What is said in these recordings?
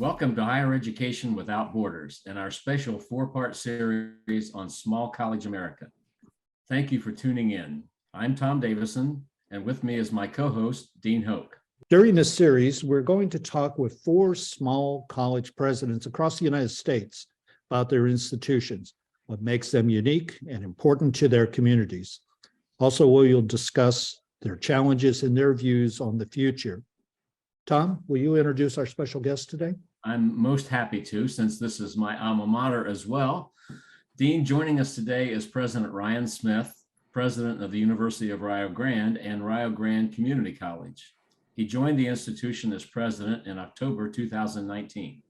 Welcome to Higher Education Without Borders and our special four-part series on Small College America. Thank you for tuning in. I'm Tom Davisson, and with me is my co-host, Dean Hoke. During this series, we're going to talk with 4 small college presidents across the United States about their institutions, what makes them unique and important to their communities. Also, we'll discuss their challenges and their views on the future. Tom, will you introduce our special guest today? I'm most happy to, since this is my alma mater as well. Dean, joining us today is President Ryan Smith, President of the University of Rio Grande and Rio Grande Community College. He joined the institution as president in October 2019.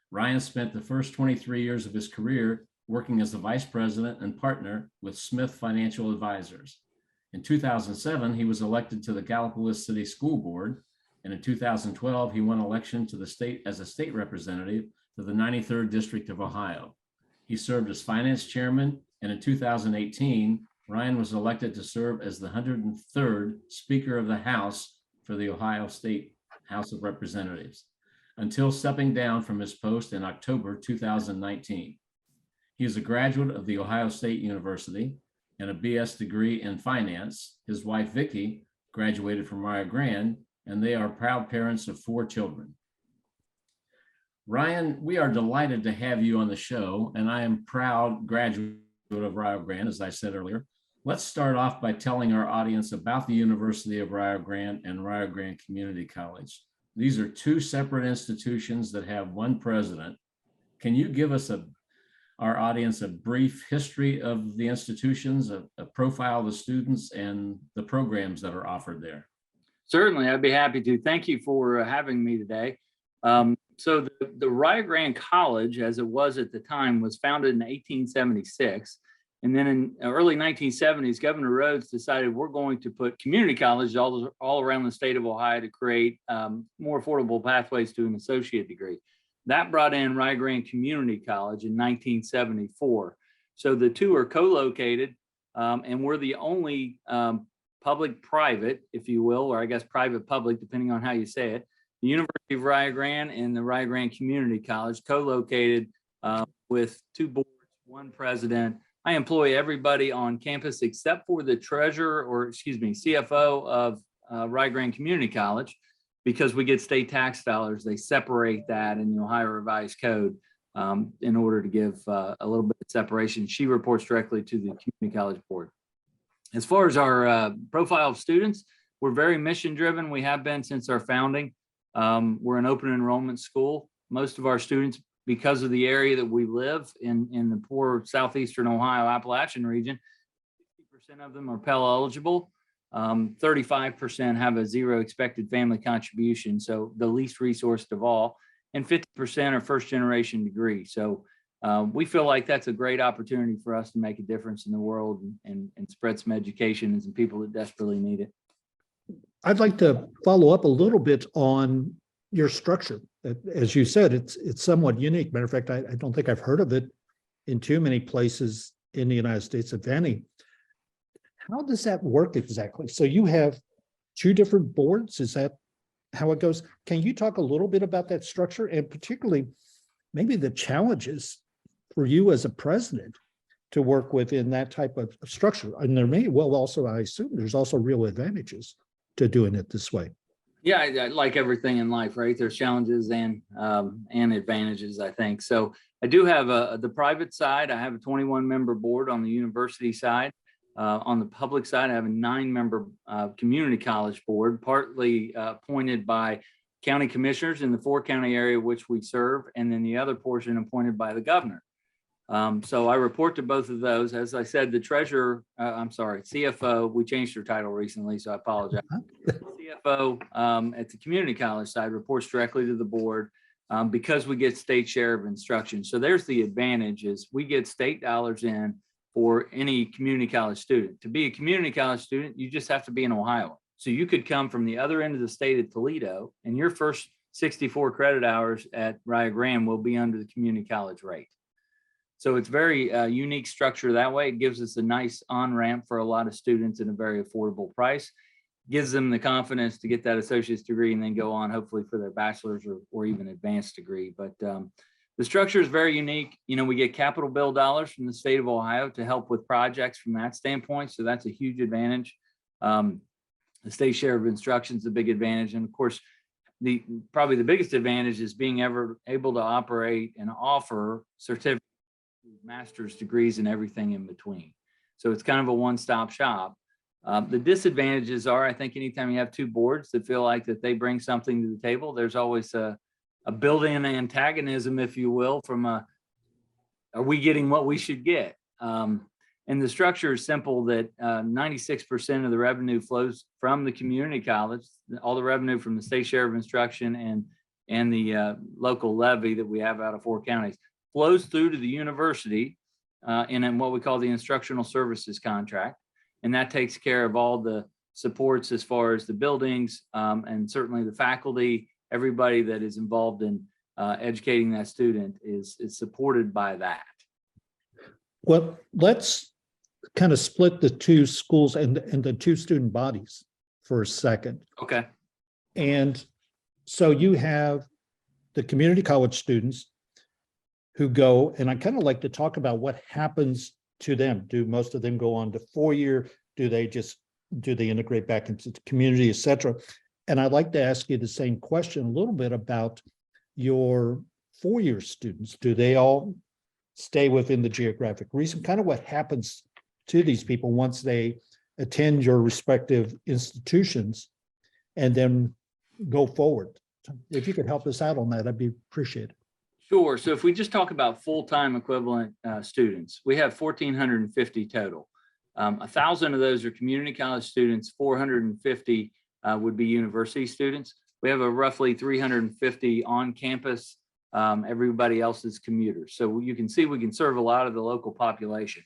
Ryan spent the first 23 years of his career working as the vice president and partner with Smith Financial Advisors. In 2007, he was elected to the Gallipolis City School Board, and in 2012, he won election to the state as a state representative to the 93rd District of Ohio. He served as finance chairman, and in 2018, Ryan was elected to serve as the 103rd Speaker of the House for the Ohio State House of Representatives, until stepping down from his post in October 2019. He is a graduate of the Ohio State University and a BS degree in finance. His wife, Vicki, graduated from Rio Grande, and they are proud parents of 4 children. Ryan, we are delighted to have you on the show, and I am proud graduate of Rio Grande, as I said earlier. Let's start off by telling our audience about the University of Rio Grande and Rio Grande Community College. These are 2 separate institutions that have one president. Can you give us our audience a brief history of the institutions, a profile of the students and the programs that are offered there? Certainly, I'd be happy to. Thank you for having me today. So the Rio Grande College, as it was at the time, was founded in 1876. And then in early 1970s, Governor Rhodes decided we're going to put community colleges all around the state of Ohio to create more affordable pathways to an associate degree. That brought in Rio Grande Community College in 1974. So the 2 are co-located, and we're the only public-private, if you will, or I guess private-public, depending on how you say it, the University of Rio Grande and the Rio Grande Community College, co-located with 2 boards, 1 president. I employ everybody on campus except for the treasurer, or CFO of Rio Grande Community College, because we get state tax dollars. They separate that in the Ohio Revised Code in order to give a little bit of separation. She reports directly to the Community College Board. As far as our profile of students, we're very mission driven. We have been since our founding. We're an open enrollment school. Most of our students, because of the area that we live in the poor southeastern Ohio Appalachian region, 60% of them are Pell eligible. 35% have a 0 expected family contribution, so the least resourced of all, and 50% are first generation degree. So we feel like that's a great opportunity for us to make a difference in the world and spread some education and some people that desperately need it. I'd like to follow up a little bit on your structure. As you said, it's somewhat unique. Matter of fact, I don't think I've heard of it in too many places in the United States, if any. How does that work exactly? So you have 2 different boards. Is that how it goes? Can you talk a little bit about that structure and particularly maybe the challenges for you as a president to work within that type of structure? And there may well also, I assume there's also real advantages to doing it this way. Yeah, like everything in life, right? There's challenges and advantages, I think. So I do have the private side. I have a 21-member board on the university side. On the public side, I have a 9-member community college board, partly appointed by county commissioners in the 4-county area which we serve, and then the other portion appointed by the governor. So I report to both of those. As I said, the treasurer, CFO, we changed her title recently, so I apologize. CFO at the community college side reports directly to the board because we get state share of instruction. So there's the advantage is we get state dollars in for any community college student. To be a community college student, you just have to be an Ohioan. So you could come from the other end of the state at Toledo, and your first 64 credit hours at Rio Grande will be under the community college rate. So it's very unique structure that way. It gives us a nice on-ramp for a lot of students at a very affordable price. gives them the confidence to get that associate's degree and then go on hopefully for their bachelor's or even advanced degree. But the structure is very unique. You know, we get capital bill dollars from the state of Ohio to help with projects from that standpoint. So that's a huge advantage. The state share of instruction is a big advantage. And of course, probably the biggest advantage is being able to operate and offer certificate, master's degrees and everything in between. So it's kind of a one-stop shop. The disadvantages are, I think anytime you have two boards that feel like that they bring something to the table, there's always a built-in antagonism, if you will, from are we getting what we should get? And the structure is simple that 96% of the revenue flows from the community college, all the revenue from the state share of instruction and the local levy that we have out of 4 counties flows through to the university in what we call the instructional services contract. And that takes care of all the supports as far as the buildings and certainly the faculty, everybody that is involved in educating that student is supported by that. Well, let's kind of split the two schools and the two student bodies for a second. Okay. And so you have the community college students who go, and I kind of like to talk about what happens to them. Do most of them go on to 4-year? Do they integrate back into the community, et cetera? And I'd like to ask you the same question a little bit about your 4-year students. Do they all stay within the geographic region? Kind of what happens to these people once they attend your respective institutions and then go forward. If you could help us out on that, I'd be appreciated. Sure. So if we just talk about full-time equivalent students, we have 1,450 total. 1,000 of those are community college students, 450 would be university students. We have a roughly 350 on campus. Everybody else is commuters. So you can see we can serve a lot of the local population.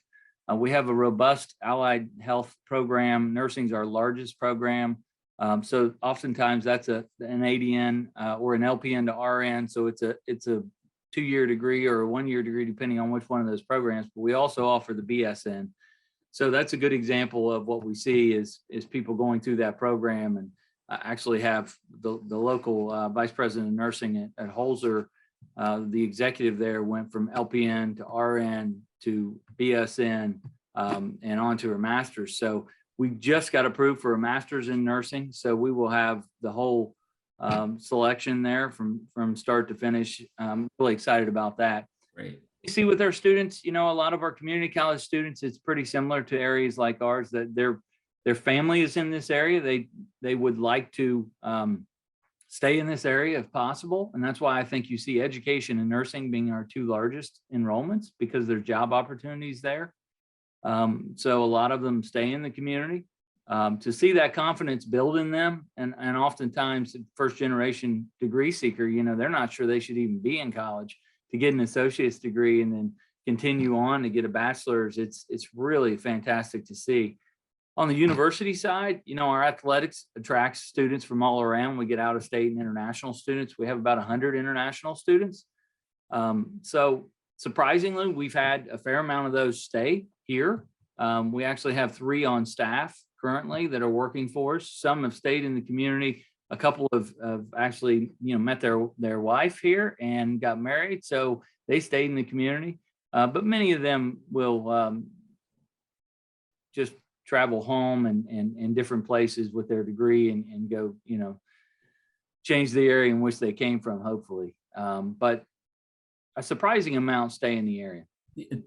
We have a robust allied health program. Nursing is our largest program. So oftentimes that's an ADN or an LPN to RN. So it's a 2-year degree or a 1-year degree, depending on which one of those programs. But we also offer the BSN. So that's a good example of what we see is people going through that program and actually have the local vice president of nursing at Holzer. The executive there went from LPN to RN to BSN and on to her master's. So we just got approved for a master's in nursing. So we will have the whole selection there from start to finish. I'm really excited about that. Great. You see with our students, you know, a lot of our community college students, it's pretty similar to areas like ours that their family is in this area. They would like to stay in this area if possible. And that's why I think you see education and nursing being our 2 largest enrollments because there's job opportunities there. So a lot of them stay in the community. To see that confidence build in them, and oftentimes first generation degree seeker, you know, they're not sure they should even be in college to get an associate's degree and then continue on to get a bachelor's. It's really fantastic to see. On the university side, you know, our athletics attracts students from all around. We get out of state and international students. We have about 100 international students. So surprisingly, we've had a fair amount of those stay here. We actually have 3 on staff currently that are working for us. Some have stayed in the community. A couple have actually, you know, met their wife here and got married. So they stayed in the community. But many of them will just travel home and different places with their degree and go, you know, change the area in which they came from, hopefully. But a surprising amount stay in the area.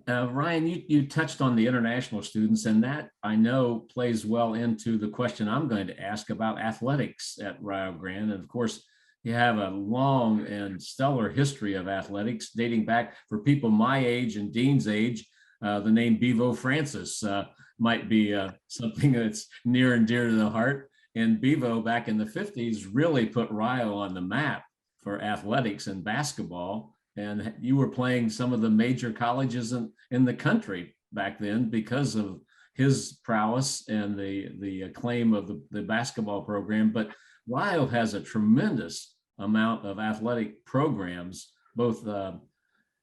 Ryan, you touched on the international students, and that I know plays well into the question I'm going to ask about athletics at Rio Grande. And of course, you have a long and stellar history of athletics dating back for people my age and Dean's age. The name Bevo Francis might be something that's near and dear to the heart. And Bevo back in the 50s really put Rio on the map for athletics and basketball. And you were playing some of the major colleges in the country back then because of his prowess and the acclaim of the basketball program. But Rio has a tremendous amount of athletic programs, both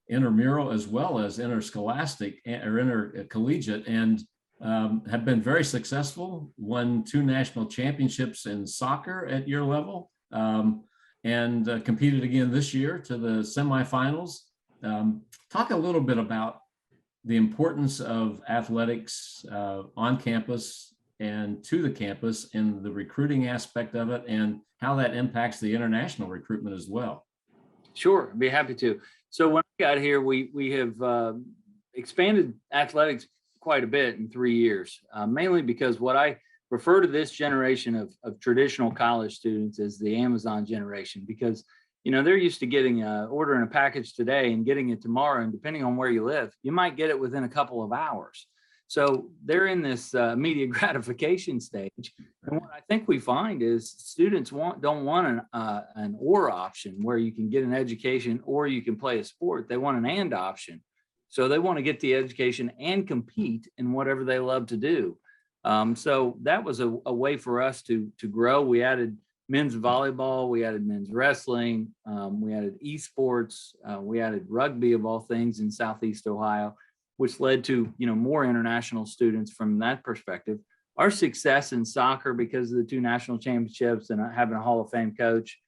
intramural as well as interscholastic or intercollegiate. And have been very successful, won 2 national championships in soccer at your level, and competed again this year to the semifinals. Talk a little bit about the importance of athletics on campus and to the campus and the recruiting aspect of it and how that impacts the international recruitment as well. Sure, I'd be happy to. So when I got here, we have expanded athletics quite a bit in 3 years, mainly because what I refer to this generation of traditional college students as the Amazon generation, because they're used to getting ordering a package today and getting it tomorrow, and depending on where you live, you might get it within a couple of hours. So they're in this immediate gratification stage. And what I think we find is students don't want an or option where you can get an education or you can play a sport. They want an and option. So they want to get the education and compete in whatever they love to do. So that was a way for us to grow. We added men's volleyball, we added men's wrestling, we added esports, we added rugby of all things in Southeast Ohio, which led to more international students from that perspective. Our success in soccer, because of the 2 national championships and having a Hall of Fame coach,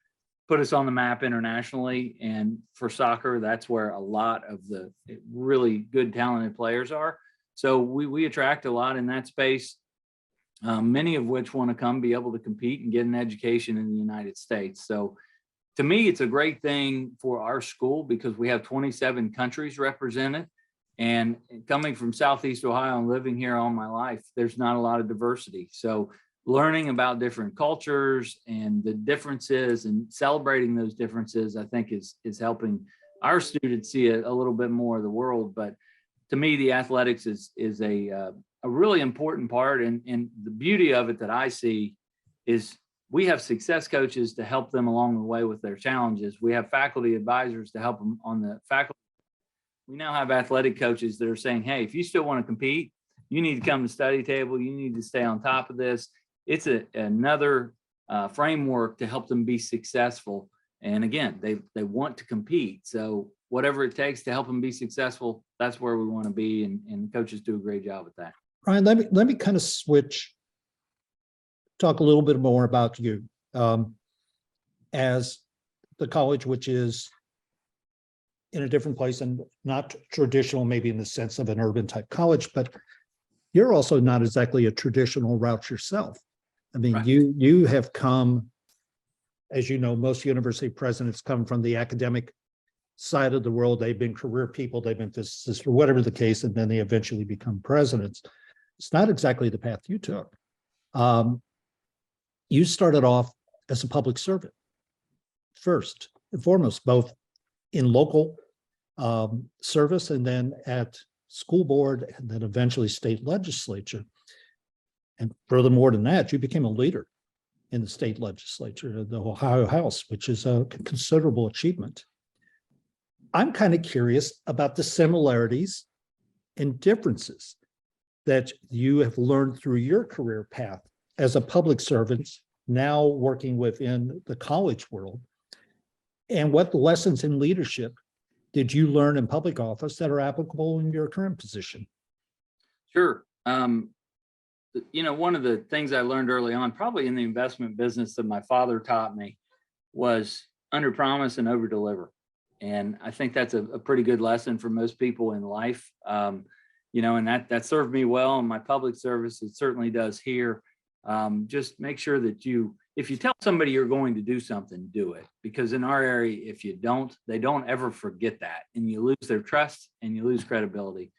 put us on the map internationally. And for soccer, that's where a lot of the really good, talented players are. So we attract a lot in that space, many of which want to come be able to compete and get an education in the United States. So to me, it's a great thing for our school because we have 27 countries represented. And coming from Southeast Ohio and living here all my life, there's not a lot of diversity. So learning about different cultures and the differences and celebrating those differences, I think is helping our students see a little bit more of the world. But to me, the athletics is a really important part. And the beauty of it that I see is we have success coaches to help them along the way with their challenges. We have faculty advisors to help them on the faculty. We now have athletic coaches that are saying, hey, if you still want to compete, you need to come to the study table. You need to stay on top of this. It's another framework to help them be successful. And again, they want to compete. So whatever it takes to help them be successful, that's where we want to be. And coaches do a great job at that. Ryan, let me kind of switch, talk a little bit more about you as the college, which is in a different place and not traditional, maybe in the sense of an urban type college, but you're also not exactly a traditional route yourself. I mean, right. You have come, as you know, most university presidents come from the academic side of the world. They've been career people, they've been physicists, or whatever the case, and then they eventually become presidents. It's not exactly the path you took. You started off as a public servant, first and foremost, both in local service and then at school board and then eventually state legislature. And furthermore than that, you became a leader in the state legislature, the Ohio House, which is a considerable achievement. I'm kind of curious about the similarities and differences that you have learned through your career path as a public servant, now working within the college world. And what lessons in leadership did you learn in public office that are applicable in your current position? Sure. One of the things I learned early on, probably in the investment business that my father taught me, was under promise and over deliver. And I think that's a pretty good lesson for most people in life. And that served me well in my public service. It certainly does here. Just make sure that if you tell somebody you're going to do something, do it. Because in our area, if you don't, they don't ever forget that. And you lose their trust and you lose credibility.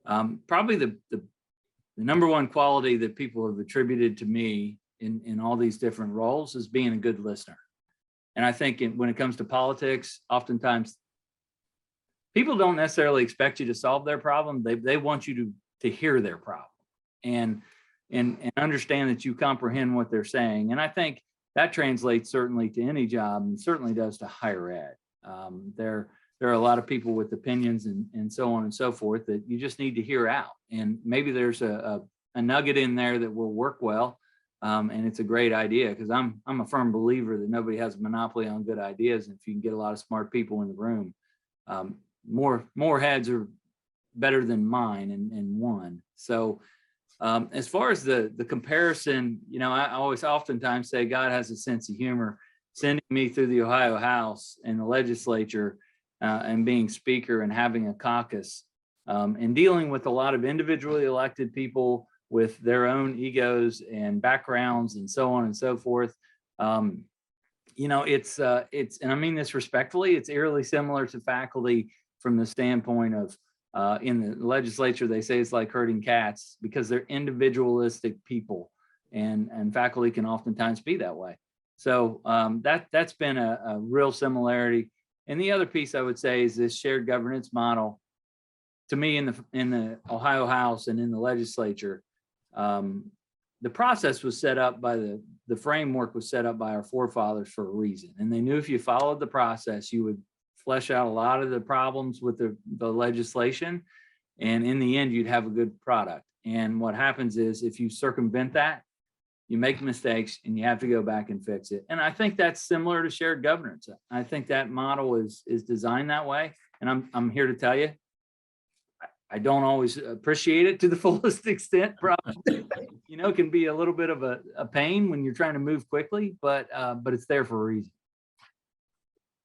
Probably the number one quality that people have attributed to me in all these different roles is being a good listener. And I think when it comes to politics, oftentimes people don't necessarily expect you to solve their problem. They want you to hear their problem and understand that you comprehend what they're saying. And I think that translates certainly to any job and certainly does to higher ed. There are a lot of people with opinions and so on and so forth that you just need to hear out. And maybe there's a nugget in there that will work well. And it's a great idea because I'm a firm believer that nobody has a monopoly on good ideas. And if you can get a lot of smart people in the room, more heads are better than mine and one. So As far as the comparison, I always oftentimes say God has a sense of humor. Sending me through the Ohio House and the legislature and being speaker and having a caucus and dealing with a lot of individually elected people with their own egos and backgrounds and so on and so forth. It's and I mean this respectfully, it's eerily similar to faculty from the standpoint of in the legislature, they say it's like herding cats because they're individualistic people, and faculty can oftentimes be that way. So that's been a real similarity. And the other piece I would say is this shared governance model. To me, in the Ohio House and in the legislature, the process was set up by the framework was set up by our forefathers for a reason. And they knew if you followed the process, you would flesh out a lot of the problems with the legislation. And in the end, you'd have a good product. And what happens is if you circumvent that, you make mistakes and you have to go back and fix it. And I think that's similar to shared governance. I think that model is designed that way. And I'm here to tell you, I don't always appreciate it to the fullest extent, probably. It can be a little bit of a pain when you're trying to move quickly, but it's there for a reason.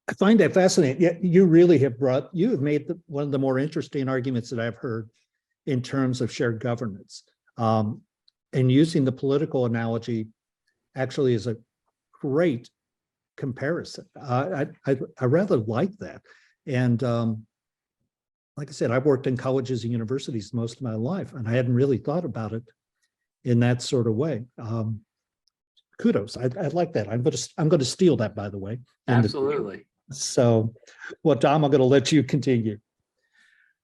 I find that fascinating. Yeah, you have made one of the more interesting arguments that I've heard in terms of shared governance. And using the political analogy actually is a great comparison. I rather like that. And like I said, I've worked in colleges and universities most of my life, and I hadn't really thought about it in that sort of way. Kudos. I like that. I'm going to steal that, by the way. Absolutely. So, well, Dom, I'm going to let you continue.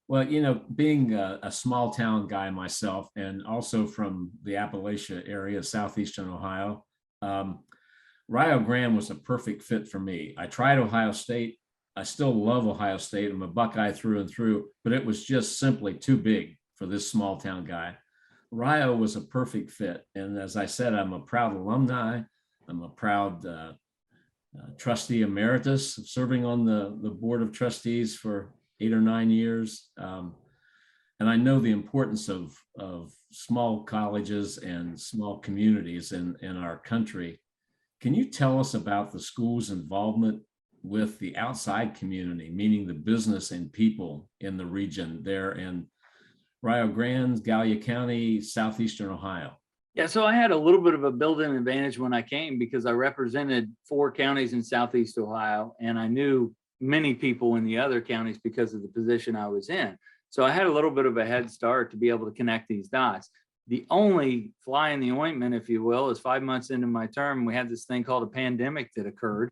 Well, being a small town guy myself, and also from the Appalachia area, southeastern Ohio, Rio Grande was a perfect fit for me. I tried Ohio State. I still love Ohio State. I'm a Buckeye through and through, but it was just simply too big for this small town guy. Rio was a perfect fit. And as I said, I'm a proud alumni. I'm a proud trustee emeritus, serving on the board of trustees for 8 or 9 years. And I know the importance of small colleges and small communities in our country. Can you tell us about the school's involvement with the outside community, meaning the business and people in the region there in Rio Grande, Gallia County, southeastern Ohio? Yeah, so I had a little bit of a built-in advantage when I came because I represented 4 counties in Southeast Ohio, and I knew many people in the other counties because of the position I was in. So I had a little bit of a head start to be able to connect these dots. The only fly in the ointment, if you will, is 5 months into my term, we had this thing called a pandemic that occurred,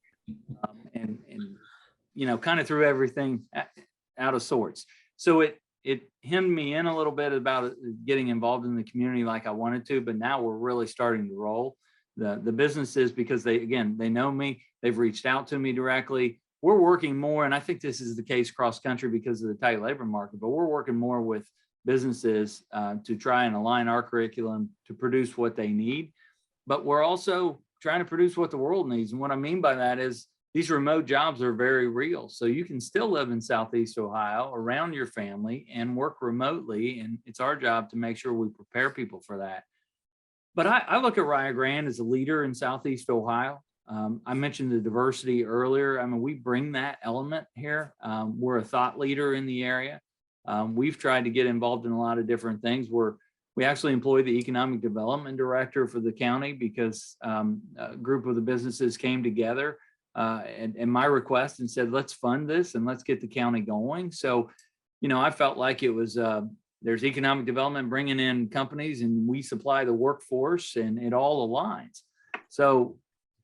and kind of threw everything out of sorts. So it hemmed me in a little bit about getting involved in the community like I wanted to, but now we're really starting to roll. The businesses, because they know me, they've reached out to me directly. We're working more, and I think this is the case cross country because of the tight labor market, but we're working more with businesses to try and align our curriculum to produce what they need. But we're also trying to produce what the world needs. And what I mean by that is these remote jobs are very real. So you can still live in Southeast Ohio around your family and work remotely. And it's our job to make sure we prepare people for that. But I look at Rio Grande as a leader in Southeast Ohio. I mentioned the diversity earlier. I mean, we bring that element here. We're a thought leader in the area. We've tried to get involved in a lot of different things. We actually employ the economic development director for the county because a group of the businesses came together and my request and said, let's fund this and let's get the county going. So, I felt like it was, there's economic development bringing in companies and we supply the workforce and it all aligns. So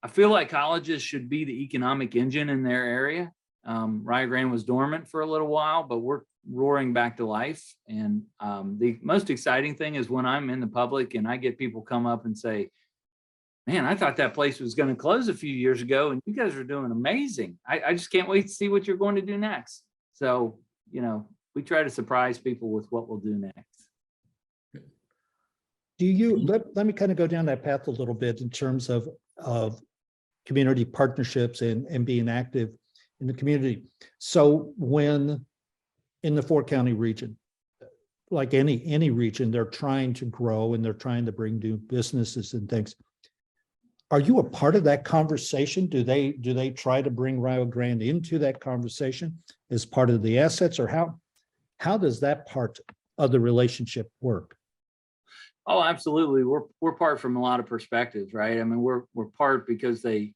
I feel like colleges should be the economic engine in their area. Rio Grande was dormant for a little while, but we're roaring back to life. And the most exciting thing is when I'm in the public and I get people come up and say, man, I thought that place was going to close a few years ago and you guys are doing amazing. I just can't wait to see what you're going to do next. So, we try to surprise people with what we'll do next. Do you, let me kind of go down that path a little bit in terms of community partnerships and being active in the community. So when in the 4-county region, like any region, they're trying to grow and they're trying to bring new businesses and things. Are you a part of that conversation? Do they try to bring Rio Grande into that conversation as part of the assets, or how does that part of the relationship work? Oh, absolutely. We're part from a lot of perspectives, right? I mean, we're part because they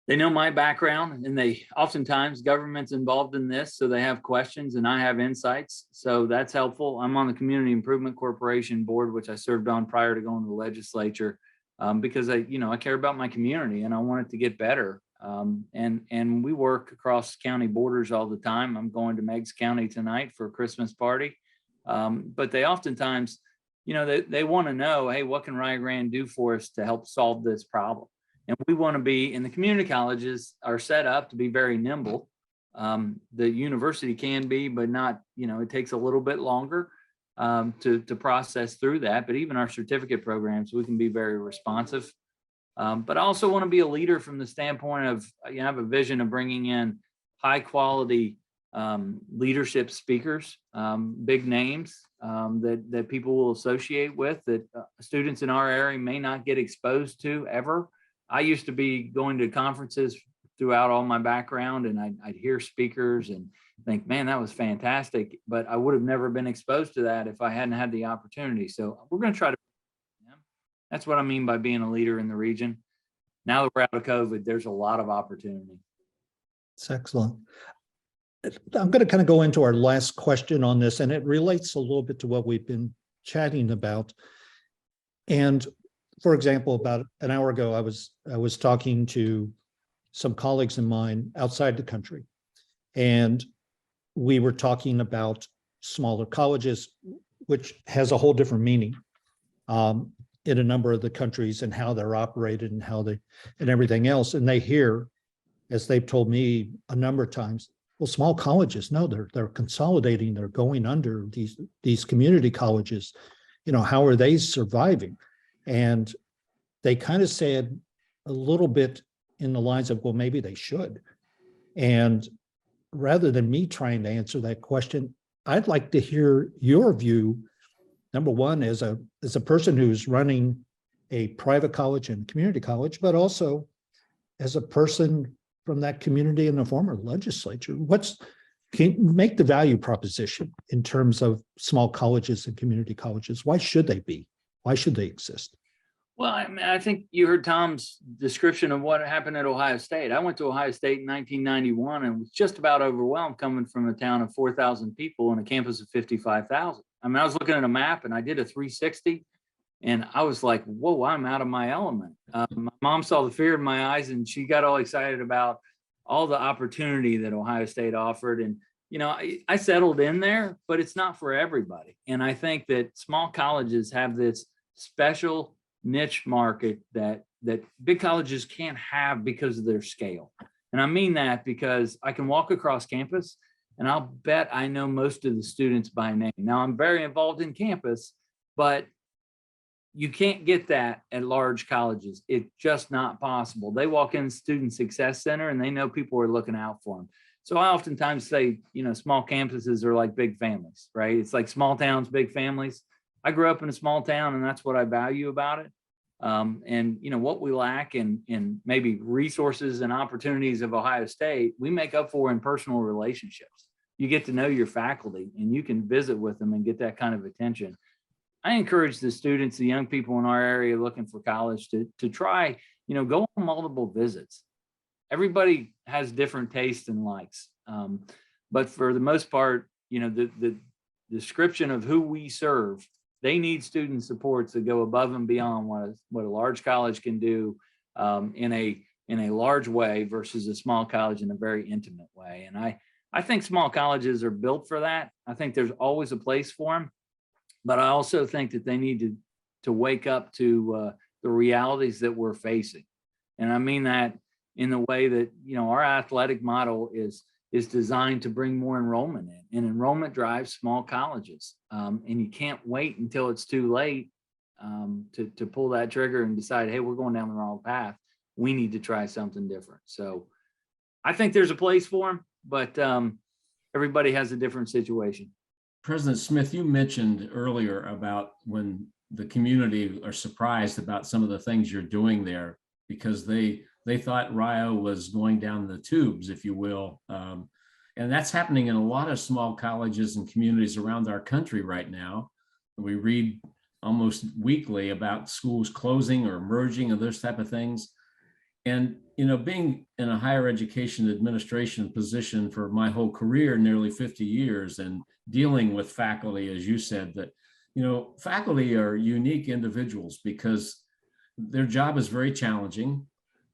know my background, and they oftentimes government's involved in this, so they have questions and I have insights. So that's helpful. I'm on the Community Improvement Corporation board, which I served on prior to going to the legislature, because I care about my community and I want it to get better. And we work across county borders all the time. I'm going to Meigs County tonight for a Christmas party. But they oftentimes, they want to know, hey, what can Rio Grande do for us to help solve this problem? And we want to be, and the community colleges are set up to be very nimble. The university can be, but not, it takes a little bit longer to process through that. But even our certificate programs, we can be very responsive. But I also want to be a leader from the standpoint of, I have a vision of bringing in high quality leadership speakers, big names that people will associate with, that students in our area may not get exposed to ever. I used to be going to conferences throughout all my background, and I'd hear speakers and think, man, that was fantastic. But I would have never been exposed to that if I hadn't had the opportunity. So we're going to try to. That's what I mean by being a leader in the region. Now that we're out of COVID, there's a lot of opportunity. It's excellent. I'm going to kind of go into our last question on this, and it relates a little bit to what we've been chatting about. And for example, about an hour ago, I was talking to some colleagues of mine outside the country, and we were talking about smaller colleges, which has a whole different meaning in a number of the countries and how they're operated and how they and everything else. And they hear, as they've told me a number of times, well, small colleges, no, they're consolidating, they're going under these community colleges. How are they surviving? And they kind of said a little bit in the lines of, well, maybe they should. And rather than me trying to answer that question, I'd like to hear your view. Number one, as a person who's running a private college and community college, but also as a person from that community in the former legislature, can you make the value proposition in terms of small colleges and community colleges? Why should they be? Why should they exist? Well, I mean, I think you heard Tom's description of what happened at Ohio State. I went to Ohio State in 1991 and was just about overwhelmed coming from a town of 4,000 people and a campus of 55,000. I mean, I was looking at a map and I did a 360 and I was like, whoa, I'm out of my element. My mom saw the fear in my eyes and she got all excited about all the opportunity that Ohio State offered. And, I settled in there, but it's not for everybody. And I think that small colleges have this special niche market that big colleges can't have because of their scale. And I mean that because I can walk across campus and I'll bet I know most of the students by name. Now I'm very involved in campus, but you can't get that at large colleges. It's just not possible. They walk in the Student Success Center and they know people are looking out for them. So I oftentimes say, small campuses are like big families, right? It's like small towns, big families. I grew up in a small town and that's what I value about it. And what we lack in maybe resources and opportunities of Ohio State, we make up for in personal relationships. You get to know your faculty and you can visit with them and get that kind of attention. I encourage the students, the young people in our area looking for college to try, go on multiple visits. Everybody has different tastes and likes. But for the most part, the description of who we serve, they need student supports that go above and beyond what a large college can do in a large way versus a small college in a very intimate way. And I think small colleges are built for that. I think there's always a place for them, but I also think that they need to wake up to the realities that we're facing. And I mean that in the way that, our athletic model is designed to bring more enrollment in, and enrollment drives small colleges. And you can't wait until it's too late to pull that trigger and decide, hey, we're going down the wrong path. We need to try something different. So I think there's a place for them, but everybody has a different situation. President Smith, you mentioned earlier about when the community are surprised about some of the things you're doing there because they thought Rio was going down the tubes, if you will. And that's happening in a lot of small colleges and communities around our country right now. We read almost weekly about schools closing or merging and those type of things. And, you know, being in a higher education administration position for my whole career, nearly 50 years, and dealing with faculty, as you said, that, you know, faculty are unique individuals because their job is very challenging.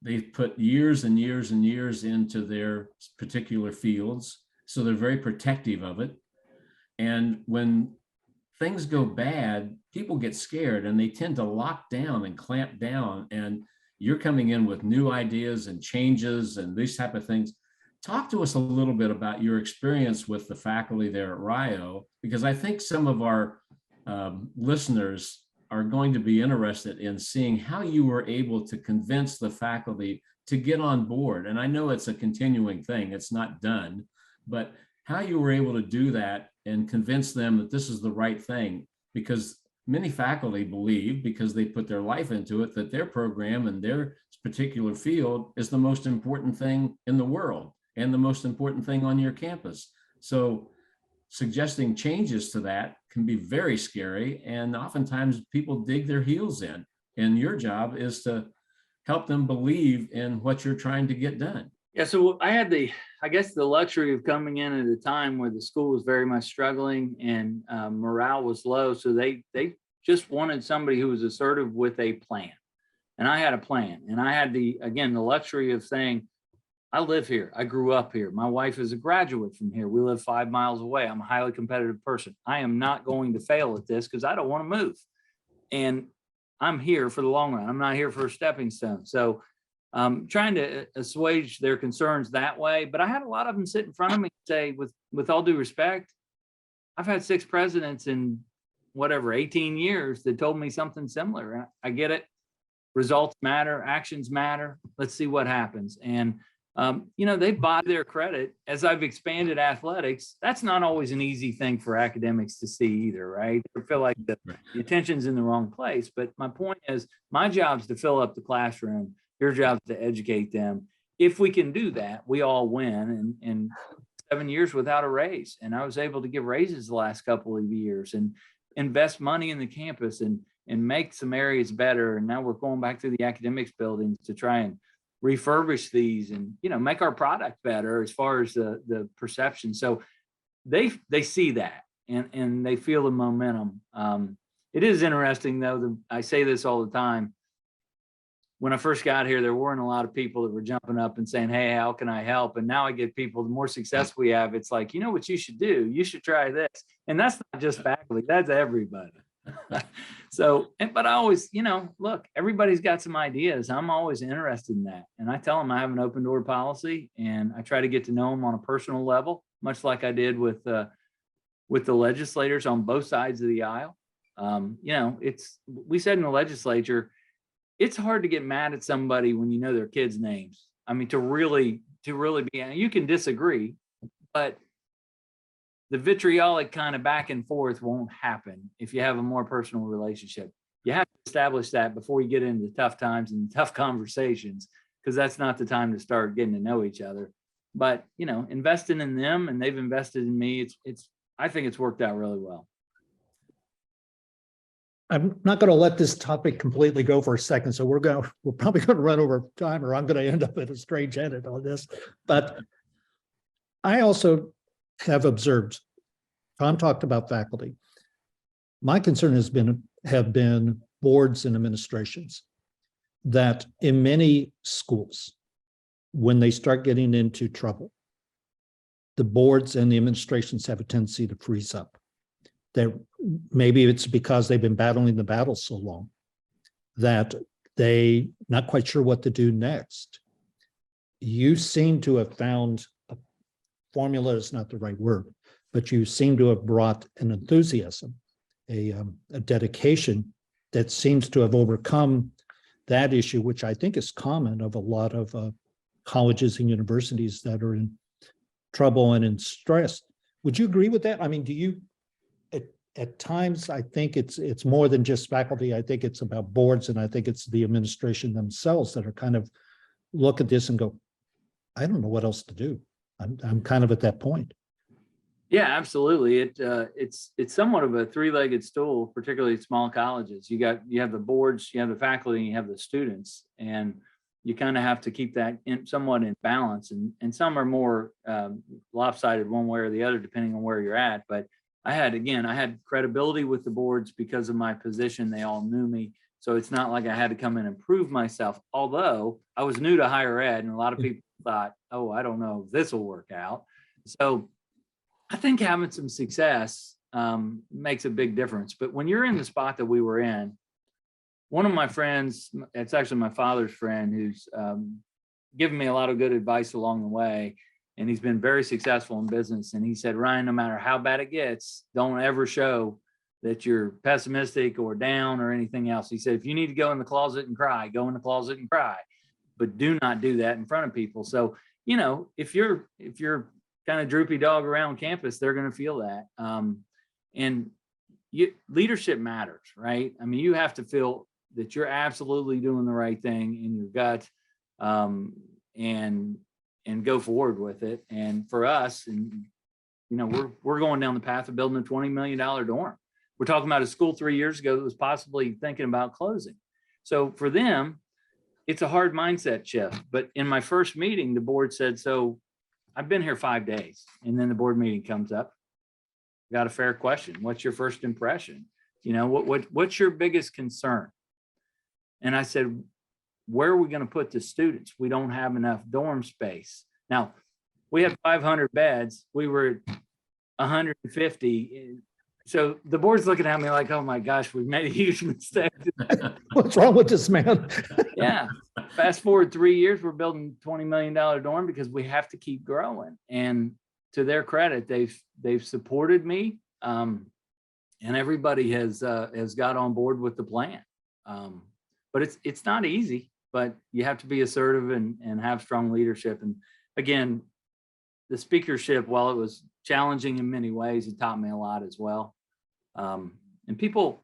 They've put years and years and years into their particular fields, so they're very protective of it. And when things go bad, people get scared and they tend to lock down and clamp down. And you're coming in with new ideas and changes and these type of things. Talk to us a little bit about your experience with the faculty there at Rio, because I think some of our listeners are going to be interested in seeing how you were able to convince the faculty to get on board. And I know it's a continuing thing, it's not done, but how you were able to do that and convince them that this is the right thing, because many faculty believe, because they put their life into it, that their program and their particular field is the most important thing in the world and the most important thing on your campus. So suggesting changes to that can be very scary, and oftentimes people dig their heels in, and your job is to help them believe in what you're trying to get done. Yeah, so I had I guess the luxury of coming in at a time where the school was very much struggling and morale was low. So they just wanted somebody who was assertive with a plan. And I had a plan. And I had the luxury of saying, I live here. I grew up here. My wife is a graduate from here. We live 5 miles away. I'm a highly competitive person. I am not going to fail at this because I don't want to move. And I'm here for the long run. I'm not here for a stepping stone. So trying to assuage their concerns that way. But I had a lot of them sit in front of me and say, with all due respect, I've had 6 presidents in 18 years that told me something similar. I get it. Results matter, actions matter. Let's see what happens. And they buy their credit. As I've expanded athletics, that's not always an easy thing for academics to see either, right? I feel like the attention's in the wrong place. But my point is, my job is to fill up the classroom. Your job is to educate them. If we can do that, we all win. And 7 years without a raise. And I was able to give raises the last couple of years and invest money in the campus and make some areas better. And now we're going back to the academics buildings to try and refurbish these and, make our product better as far as the perception. So they see that and they feel the momentum. It is interesting though, I say this all the time. When I first got here, there weren't a lot of people that were jumping up and saying, hey, how can I help? And now I get people, the more success we have, it's like, you know what you should do? You should try this. And that's not just faculty, that's everybody. So, but I always, look, everybody's got some ideas. I'm always interested in that. And I tell them I have an open door policy and I try to get to know them on a personal level, much like I did with the legislators on both sides of the aisle. We said in the legislature, it's hard to get mad at somebody when you know their kids' names. I mean, to really be, and you can disagree, but the vitriolic kind of back and forth won't happen if you have a more personal relationship. You have to establish that before you get into the tough times and tough conversations, because that's not the time to start getting to know each other. But, investing in them and they've invested in me, I think it's worked out really well. I'm not going to let this topic completely go for a second. So we're probably going to run over time, or I'm going to end up at a strange edit on this. But I also have observed, Tom talked about faculty. My concern have been boards and administrations, that in many schools, when they start getting into trouble, the boards and the administrations have a tendency to freeze up. That maybe it's because they've been battling the battle so long that they not quite sure what to do next. You seem to have found a formula is not the right word, but you seem to have brought an enthusiasm, a dedication that seems to have overcome that issue, which I think is common of a lot of colleges and universities that are in trouble and in stress. Would you agree with that? I mean, do you at times, I think it's more than just faculty. I think it's about boards, and I think it's the administration themselves that are kind of look at this and go, I don't know what else to do. I'm kind of at that point. Yeah, absolutely. It's somewhat of a three-legged stool, particularly at small colleges. You have the boards, you have the faculty, and you have the students, and you kind of have to keep that somewhat in balance. And some are more lopsided one way or the other, depending on where you're at. But I had credibility with the boards because of my position. They all knew me. So it's not like I had to come in and prove myself, although I was new to higher ed, and a lot of people thought, oh, I don't know if this will work out. So I think having some success makes a big difference. But when you're in the spot that we were in, one of my friends, it's actually my father's friend, who's given me a lot of good advice along the way. And he's been very successful in business. And he said, Ryan, no matter how bad it gets, don't ever show that you're pessimistic or down or anything else. He said, if you need to go in the closet and cry, go in the closet and cry, but do not do that in front of people. So, you know, if you're kind of droopy dog around campus, they're going to feel that. And leadership matters, right? I mean, you have to feel that you're absolutely doing the right thing in your gut, and go forward with it. And for us, and you know, we're going down the path of building a $20 million dorm. We're talking about a school 3 years ago that was possibly thinking about closing. So for them, it's a hard mindset shift. But in my first meeting, the board said, so I've been here 5 days. And then the board meeting comes up. Got a fair question. What's your first impression? You know, what's your biggest concern? And I said, where are we going to put the students? We don't have enough dorm space. Now, we have 500 beds. We were 150. So the board's looking at me like, oh my gosh, we've made a huge mistake. What's wrong with this man? Yeah. Fast forward 3 years, we're building $20 million dorm because we have to keep growing. And to their credit, they've supported me. And everybody has got on board with the plan. But it's not easy, but you have to be assertive and have strong leadership. And again, the speakership, while it was challenging in many ways, it taught me a lot as well. And people,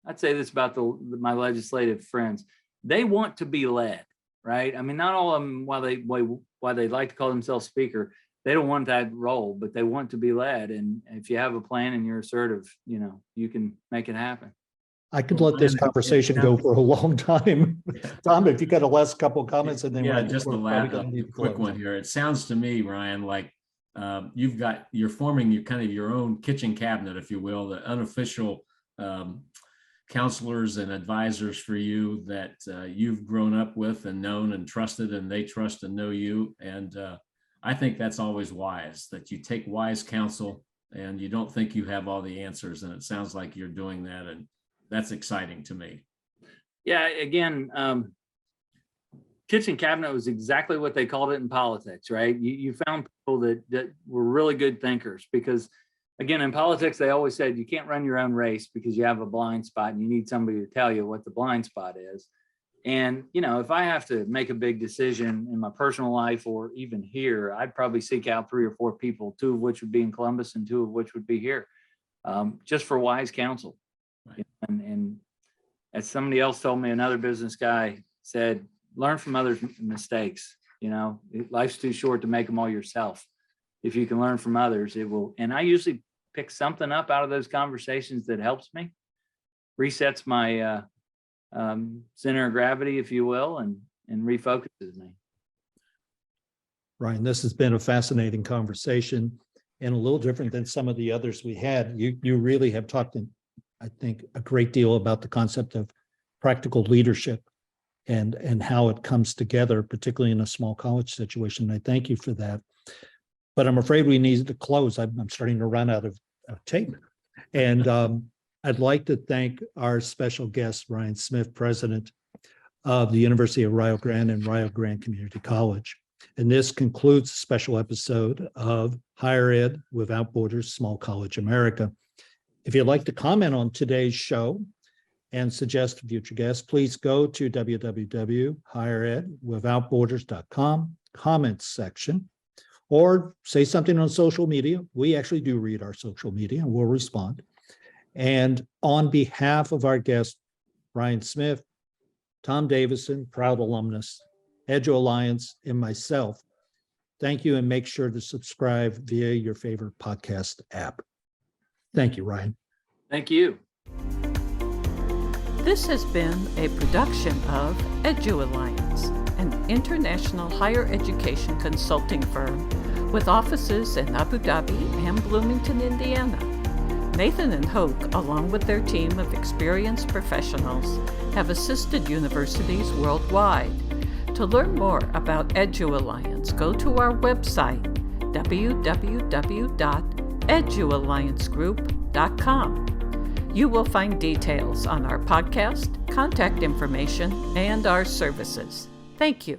I'd say this about my legislative friends, they want to be led, right? I mean, not all of them, while they like to call themselves speaker, they don't want that role, but they want to be led. And if you have a plan and you're assertive, you know, you can make it happen. I could let this conversation go for a long time. Tom, if you got a last couple of comments, and then just a quick one here. It sounds to me, Ryan, like you're forming your own kitchen cabinet, if you will, the unofficial counselors and advisors for you that you've grown up with and known and trusted, and they trust and know you. And I think that's always wise, that you take wise counsel and you don't think you have all the answers. And it sounds like you're doing that. And that's exciting to me. Yeah, again, kitchen cabinet was exactly what they called it in politics, right? You found people that were really good thinkers, because again, in politics, they always said you can't run your own race because you have a blind spot and you need somebody to tell you what the blind spot is. And, you know, if I have to make a big decision in my personal life or even here, I'd probably seek out 3 or 4 people, 2 of which would be in Columbus and 2 of which would be here, just for wise counsel. Right. And as somebody else told me, another business guy said, learn from others' mistakes. You know, life's too short to make them all yourself. If you can learn from others, it will. And I usually pick something up out of those conversations that helps me, resets my center of gravity, if you will, and refocuses me. Ryan, this has been a fascinating conversation and a little different than some of the others we had. You really have talked, I think, a great deal about the concept of practical leadership and how it comes together, particularly in a small college situation. I thank you for that. But I'm afraid we need to close. I'm starting to run out of tape. And I'd like to thank our special guest, Ryan Smith, president of the University of Rio Grande and Rio Grande Community College. And this concludes a special episode of Higher Ed Without Borders, Small College America. If you'd like to comment on today's show and suggest future guests, please go to www.higheredwithoutborders.com, comments section, or say something on social media. We actually do read our social media and we'll respond. And on behalf of our guest, Ryan Smith, Tom Davisson, proud alumnus, Edu Alliance, and myself, thank you, and make sure to subscribe via your favorite podcast app. Thank you, Ryan. Thank you. This has been a production of Edu Alliance, an international higher education consulting firm with offices in Abu Dhabi and Bloomington, Indiana. Nathan and Hoke, along with their team of experienced professionals, have assisted universities worldwide. To learn more about Edu Alliance, go to our website, www.edualliancegroup.com. You will find details on our podcast, contact information, and our services. Thank you.